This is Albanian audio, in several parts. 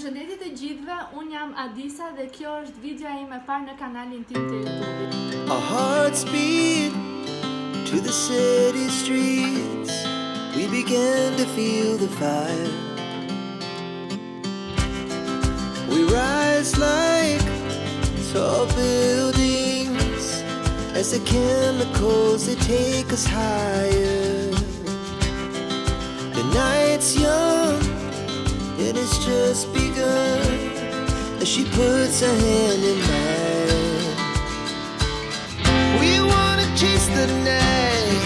Përshëndetje të gjithëve, unë jam Adisa dhe kjo është videoja ime e parë në kanalin tim të YouTube. Our hearts beat to the city streets. We began to feel the fire. We rise like tall buildings as the chemicals they take us higher. The night's young and it's just begun as she puts her hand in mine. We wanna chase the night,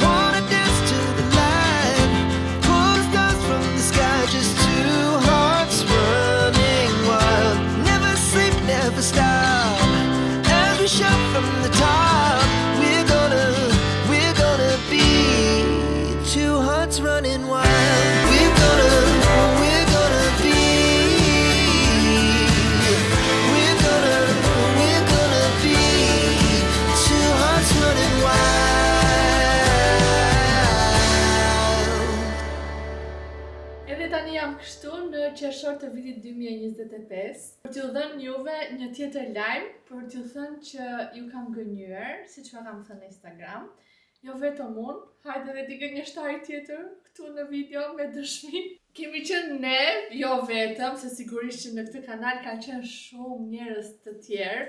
wanna dance to the light, pull the stars from the sky, just two hearts running wild. Never sleep, never stop, as we shout from the top. We're gonna be two hearts running wild. We're gonna be two hearts running wild. Edhe tani jam kështu në qershor të vitit 2025 për t'ju dhënë juve një tjetër lajm, për t'ju thënë që ju kam gënjur, siç ma kam thënë në Instagram. Jo vetëm unë, hajde dhe t'i gënjeshtari tjetër këtu në video me dëshmi. Kemi qenë ne, jo vetëm, se sigurisht që në këtë kanal kanë qenë shumë njerëz të tjerë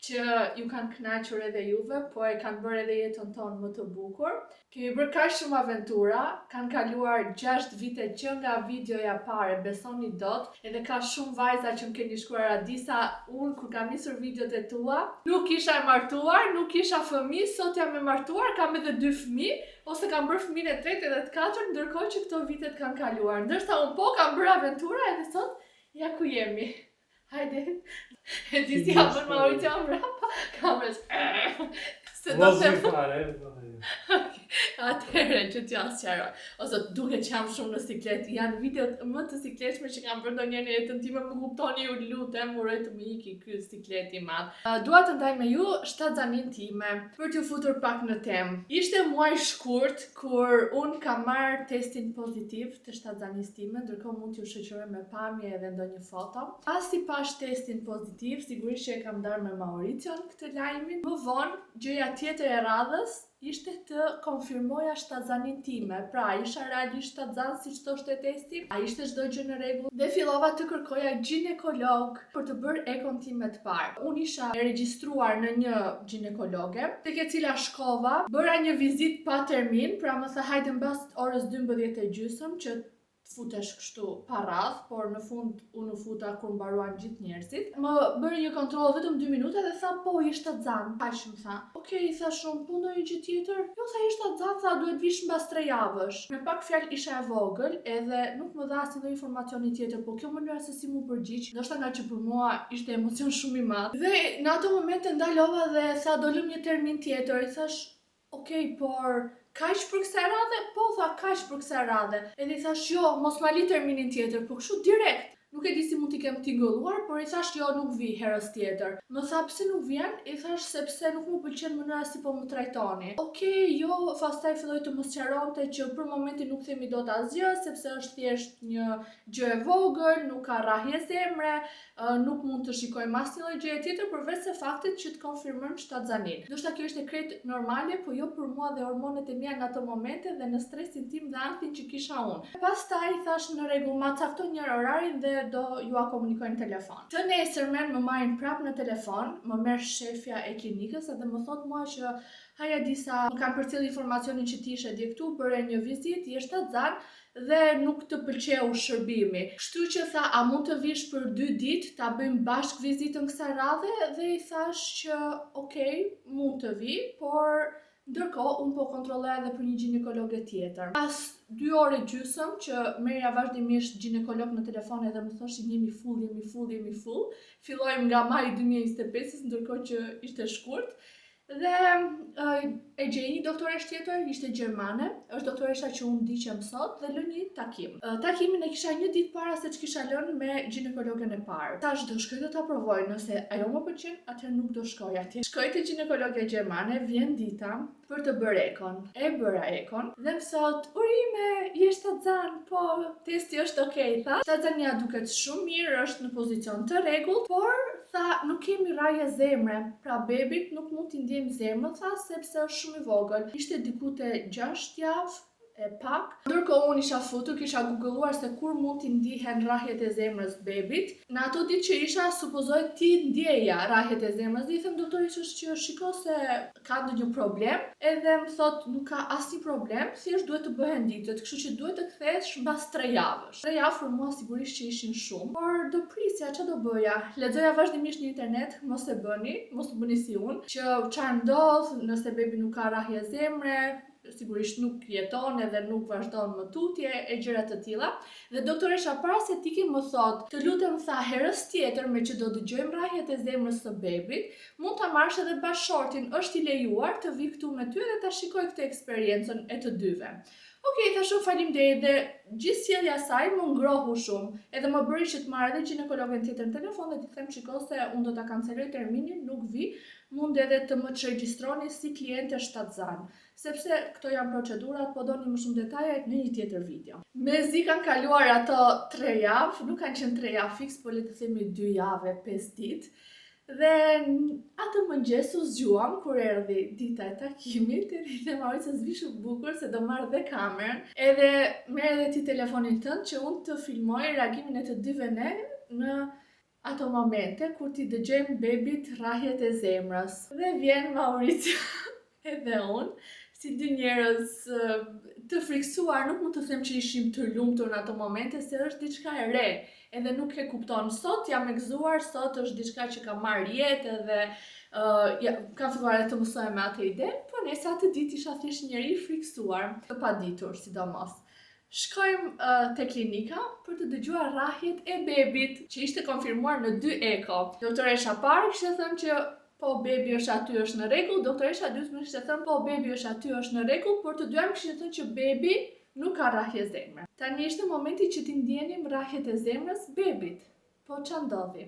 që ju kanë kënaqur edhe juve, po e kanë bërë edhe jetën tonë më të bukur. Kemi bërë kaq shumë aventura, kanë kaluar 6 vite që nga videoja pare, besoni dot, edhe ka shumë vajza që më keni shkruar Adisa, unë kur kam nisur videot e tua, nuk isha e martuar, nuk isha fëmijë, sot jam e martuar, kam edhe 2 fëmijë, ose kam bërë fëmijën e tretë edhe të katërt, ndërkohë që këto vitet kanë kaluar. Ndërsa unë po kam bërë aventura edhe sot ja ku jemi. Hajde, e di si jam bërë Mauricio mbrapa, kamerës. Se do të atëherë që t'ja sqaroj. Ose duke që jam shumë në siklet, janë videot më të sikletshme që kam bërë ndonjëherë në jetën time, më kuptoni ju lutem, uroj të më iki ky siklet i madh. Dua të ndaj me ju shtatzanin time për t'ju futur pak në temë. Ishte muaj shkurt kur unë kam marrë testin pozitiv të shtatzanis time, ndërkohë mund t'ju shoqëroj me pamje edhe ndonjë foto. Pasi pash testin pozitiv, sigurisht që e kam ndarë me Mauricion këtë lajmin. Më vonë, gjëja tjetër e radhës ishte të konfirmoja shtatzanin time. Pra, isha realisht shtatzan siç thoshte testi, a ishte çdo gjë në rregull dhe fillova të kërkoja ginekolog për të bërë ekon time të parë. Unë isha e regjistruar në një ginekologe, tek e cila shkova, bëra një vizitë pa termin, pra më tha hajde mbas orës 12:30 që futesh kështu pa radh, por në fund unë u futa kur mbaruan gjithë njerëzit. Më bëri një kontroll vetëm 2 minuta dhe tha po i shtatzan. Kaq më tha. Okej, thash unë, po ndonjë gjë tjetër? Jo, tha i shtatzan, tha duhet vish mbas 3 javësh. Me pak fjalë isha e vogël edhe nuk më dha asnjë informacioni tjetër, po kjo mënyra se si mu përgjigj, ndoshta nga që për mua ishte emocion shumë i madh. Dhe në ato momente ndalova dhe tha do lëm një termin tjetër. I thash, okej, por kaq për kësaj radhe? Po, tha, kaq për kësaj radhe. Edhe i thash, jo, mos ma li terminin tjetër, po kështu direkt. Nuk e di si mund t'i kem tingëlluar, por i thash, jo, nuk vi herës tjetër. Më tha, pse nuk vjen? I thash, sepse nuk më pëlqen mënyra si po më trajtoni. Okej, jo, pastaj filloi të më sqaronte që për momentin nuk themi dot asgjë, sepse është thjesht një gjë e vogël, nuk ka rrahje zemre, nuk mund të shikojmë asnjë lloj gjëje tjetër përveç se faktit që të konfirmojmë shtatzanin. Ndoshta kjo ishte krejt normale, po jo për mua dhe hormonet e mia në ato momente dhe në stresin tim dhe anktin që kisha unë. Pastaj thash në rregull, ma cakto një orarin dhe do jua komunikoj në telefon. Të nesërmen më marrin prap në telefon, më merr shefja e klinikës edhe më thot mua që haja Disa, më kanë përcjell informacionin që ti ishe dje këtu, bëre një vizitë, je shtatzan dhe nuk të pëlqeu shërbimi. Kështu që tha, a mund të vish për 2 ditë, ta bëjmë bashk vizitën kësaj radhe? Dhe i thash që okej, mund të vi, por ndërkohë unë po kontrolloj edhe për një ginekologe tjetër. Pas 2 orë gjysmë që merja vazhdimisht ginekolog në telefon edhe më thoshin jemi full. Fillojmë nga maji 2025, ndërkohë që ishte shkurt. Dhe e gjej një doktoresh tjetër, ishte gjermane, është doktoresha që unë di që mësot dhe lë një takim. Takimin e kisha një ditë para se që kisha lënë me ginekologen e parë. Tash do shkoj të ta provoj, nëse ajo më pëlqen, atëherë nuk do shkoj atje. Shkoj te ginekologja gjermane, vjen dita për të bërë ekon. E bëra ekon dhe më thot, urime, je shtatzan, po testi është okay, tha. Shtatzania duket shumë mirë, është në pozicion të rregullt, por tha nuk kemi rraje zemre, pra bebit nuk mund t'i ndjejmë zemrën, tha, sepse është shumë i vogël. Ishte diku te 6 javë e pak. Ndërkohë unë isha futur, kisha googulluar se kur mund t'i ndihen rrahjet e zemrës bebit. Në ato ditë që isha, supozoj ti ndjeja rrahjet e zemrës, dhe i them doktoreshës që shiko se ka ndonjë problem, edhe më thot nuk ka asnjë problem, thjesht duhet të bëhen ditët, kështu që duhet të kthesh mbas 3 javësh. 3 javë për mua sigurisht që ishin shumë, por do prisja, ç'a do bëja? Lexoja vazhdimisht në internet, mos e bëni si unë, që çfarë ndodh nëse bebi nuk ka rrahje zemre, sigurisht nuk jeton edhe nuk vazhdon më tutje e gjëra të tilla. Dhe doktoresha para se t'ikim më thot, të lutem tha herës tjetër me që do dëgjojmë rrahjet e zemrës së bebit, mund ta marrësh edhe bashortin, është i lejuar të vi këtu me ty dhe ta shikoj këtë eksperiencën e të dyve. Okej, tha shumë faleminderit dhe gjithë sjellja e saj më ngrohu shumë, edhe më bëri që të marr edhe ginekologen tjetër në telefon dhe t'i them shiko se unë do ta kanceloj terminin, nuk vi, mund edhe të më të regjistroni si kliente shtatzan, sepse këto janë procedurat, po doni më shumë detaje në një tjetër video. Mezi kanë kaluar ato 3 javë, nuk kanë qenë 3 javë fiks, po le të themi 2 javë, 5 ditë. Dhe atë mëngjes u zgjuam kur erdhi dita e takimit, edhe Maurica zvishu bukur se do marr dhe kamerën, edhe merr edhe ti telefonin tënd që unë të filmoj reagimin e të dyve ne në ato momente kur ti dëgjojmë bebit rrahjet e zemrës. Dhe vjen Maurica edhe unë, si dy njerëz të friksuar, nuk mund të them që ishim të lumtur në ato momente, se është diçka e re, edhe nuk e kupton. Sot jam e gëzuar, sot është diçka që ka marrë jetë edhe ka filluar të mësoj me atë ide, po nesa atë ditë isha thjesht njëri i friksuar, të paditur sidomos. Shkojmë te klinika për të dëgjuar rrahjet e bebit, që ishte konfirmuar në 2 eko. Doktoresha parë kishte thënë që po bebi është aty, është në rregull, doktoresha e dytë më kishte thënë po bebi është aty, është në rregull, por të dyja më kishin thënë që bebi nuk ka rrahje zemre. Tani ishte momenti që ti ndjenim rrahjet e zemrës bebit. Po ç'a ndodhi?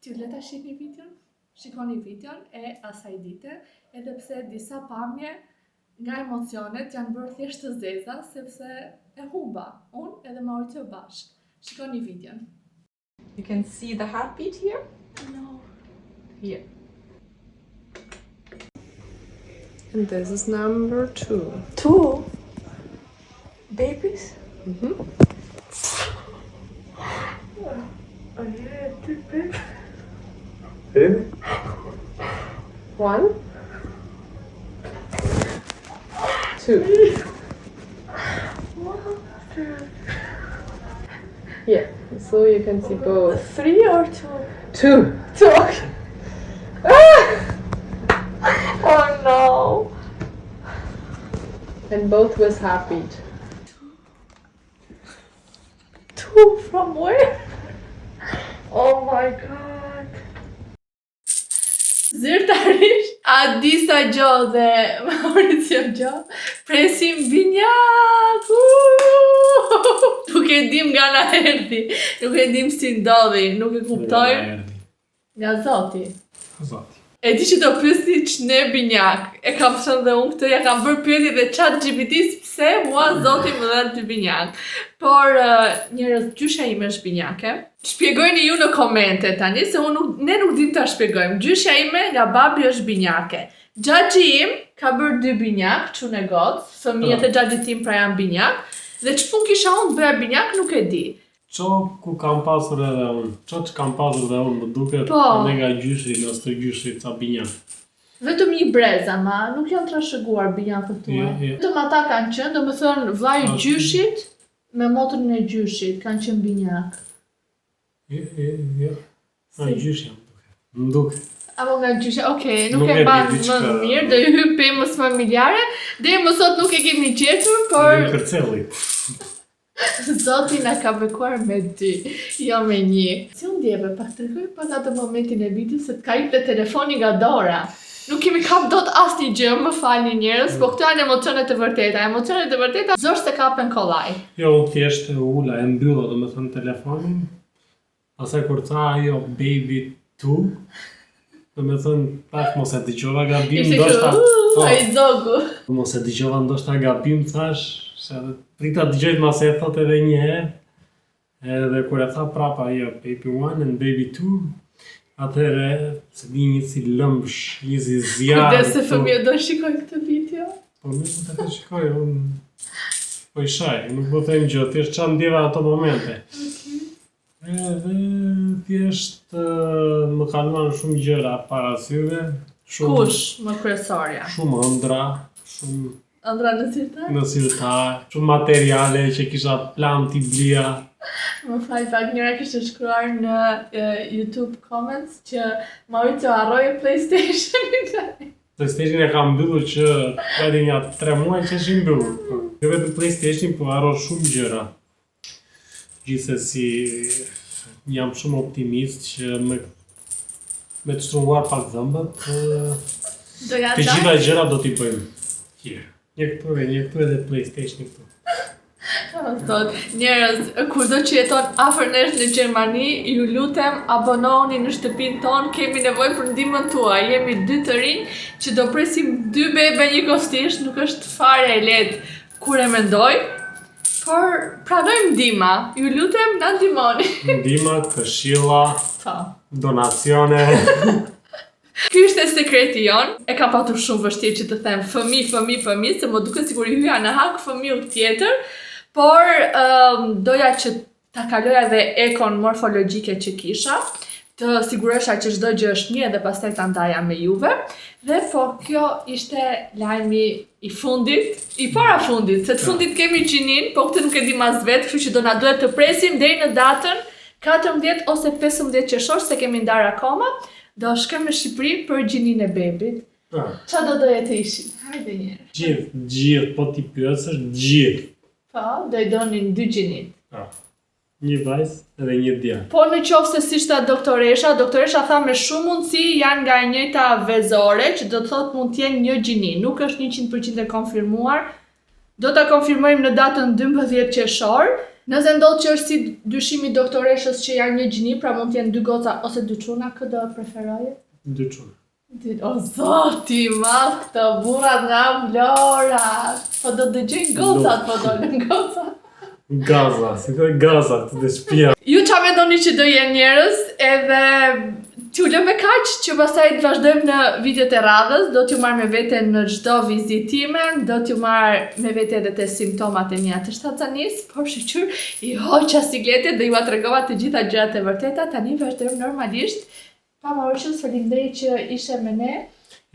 Ti le ta shihni videon? Shikoni videon e asaj dite, edhe pse disa pamje nga emocionet janë bërë thjesht të zeza, sepse e humba, unë edhe Mauricio bashkë. Shikoni videon. You can see the heartbeat here? No. Here. And this is number 2. 2 babies? Really? 1, 2. Yeah, so you can see both. 3 or 2? 2. 2. Oh no! And both with heartbeat. 2 from where? Oh my god! Zyrtarisht, a disa gjo dhe Mauricio gjo, presim binjak! Nuk e dim nga na erdhi, nuk e dim si ndodhi, nuk e kuptoj. Nga Zoti. Zoti. E di që do pyesni ç'ne binjak. E kam thënë dhe unë këtë, ja kam bërë pyetje dhe ChatGPT-s pse mua Zoti më dha ty binjak. Por njerëz gjysha ime është binjake. Shpjegojni ju në komente tani se ne nuk dim ta shpjegojmë. Gjysha ime nga babi është binjake. Xhaxhi im ka bërë 2 binjak, çun e got, fëmijët e xhaxhit tim pra janë binjak. Dhe ç'pun kisha unë bëja binjak nuk e di. Qo ku kam pasur edhe unë, që kam pasur edhe unë, më duket edhe nga gjyshi, në së gjyshi, ca binja. Vetëm një brez, ama nuk janë trashëguar binjakët tuaj. Vetëm ata kanë qenë, do më thënë vllai i gjyshit me motrën e gjyshit kanë qenë binjak. Jo. Nga gjyshi jam duke. Më duke. Apo nga gjyshi, okej, nuk e mban më mirë, do i hyp pemës familjare, dhe më sot nuk e kemi gjetur, por Në kërceli. Zoti na ka bekuar me 2, jo me 1. Si unë ndjeve, pak të tregoj pak atë momentin e videos se të ka iple telefoni nga dora. Nuk kemi kap dot asnjë gjë, më falni njerëz, po këto janë emocionet e vërteta. Emocionet e vërteta zosh se kapen kollaj. Jo, unë thjesht e ula, e mbylla domethënë telefonin. Pastaj kur tha ajo baby 2, domethënë pak mos e dëgjova gabim, ndoshta. Ai zogu. Mos e dëgjova ndoshta gabim thash, se prita dëgjoj mas e thot edhe një herë. Edhe kur e tha prapa ajo baby 1 and baby 2, atëherë se di një si lëmsh, një si zjarë. Kujdes se fëmijët do shikojnë këtë video. Po mirë të shikoj, unë po i shaj, nuk po them gjë, thjesht çan ndjeva ato momente. Edhe thjesht më kaluan shumë gjëra para syve. Kush, më kryesorja? Shumë ëndra, shumë Ëndra në zyrtar? në zyrtar, shumë materiale që kisha plan t'i blija. Më fal pak, njëra kishte shkruar në YouTube comments që Mauricio harroi PlayStation-in. PlayStation e kam mbyllur që edhe një 3 muaj që është i mbyllur. Jo vetëm PlayStation, po harro shumë gjëra. Gjithsesi jam shumë optimist që me të shtrunguar pak dhëmbët, Do ja të dha? gjitha gjëra do t'i bëjmë. Here. Një këtu edhe PlayStation këtu. Thot, njerëz, kurdo që jeton afër nesh në Gjermani, ju lutem abonohuni në shtëpinë tonë, kemi nevojë për ndihmën tuaj. Jemi 2 të rinj që do presim 2 bebe njëkohësisht, nuk është fare e lehtë kur e mendoj. Por pranojmë ndihma. Ju lutem na ndihmoni. Ndihma, këshilla, Po. donacione. Ky ishte sekreti jon. E kam patur shumë vështirë që të them fëmi, se më duket sikur i hyja në hak fëmiu tjetër, por doja që ta kaloja dhe ekon morfologjike që kisha, të sigurohesha që çdo gjë është mirë dhe pastaj ta ndaja me juve. Dhe po kjo ishte lajmi i fundit, i para fundit, se të fundit kemi gjinin, po këtë nuk e di mas vetë, kështu që do na duhet të presim deri në datën 14 ose 15 qershor, se kemi ndarë akoma. Do shkojmë në Shqipëri për gjinin e bebit. Qa do doje të ishim? Hajde njerë. Gjithë, po t'i pyesësh gjithë. Po, do i donin 2 gjinit. Një vajzë edhe një djalë. Po në qoftë se si shta doktoresha tha me shumë mundësi janë nga e njëjta vezore, që do të thotë mund t'jenë një gjini. Nuk është 100% e konfirmuar. Do ta konfirmojmë në datën 12 qershor. Nëse ndodh që është si dyshimi doktoreshës që janë një gjini, pra mund t'jenë 2 goca ose 2 çuna, kë do preferoje? 2 çuna. O zoti madh, këto burrat nga Vlora. Po do dëgjojnë gocat, po dolën gocat. Gaza, si të gaza, të dhe shpia. Ju qa mendoni që do jenë njerëz, edhe t'ju lë me kaq që pastaj të vazhdojmë në videot e radhës, do t'ju marr me vete në çdo vizitime, do t'ju marr me vete edhe te simptomat e mia të shtatzanis, por shqyr i hoqa sikletet dhe ju a tregova të gjitha gjërat e vërteta. Tani vazhdojmë normalisht. Pa Mauritius, faleminderit që ishe me ne.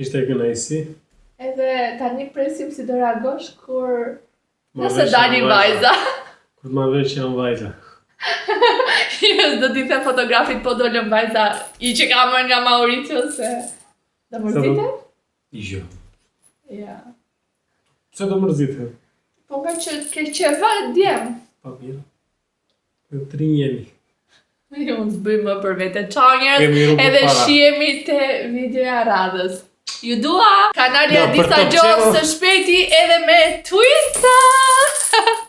Ishte kënaqësi. Edhe tani presim si do reagosh kur nëse dalin vajza. Kur ma vesh që janë vajza. Do t'i them fotografit po dolën vajza i që ka mërë nga Mauricio se... Do mërzite? Jo. Ja. Pse do mërzite? Po nga që ke qeva djem. Pa mirë. Në 3 jemi. Jo, unë s'bëj më për vete. Ciao njerëz, Kemi rrugë edhe para. shihemi te videoja radhës. Ju dua! Kanali Ja, e për disa Top gjohë Channel. së shpejti edhe me Twitter!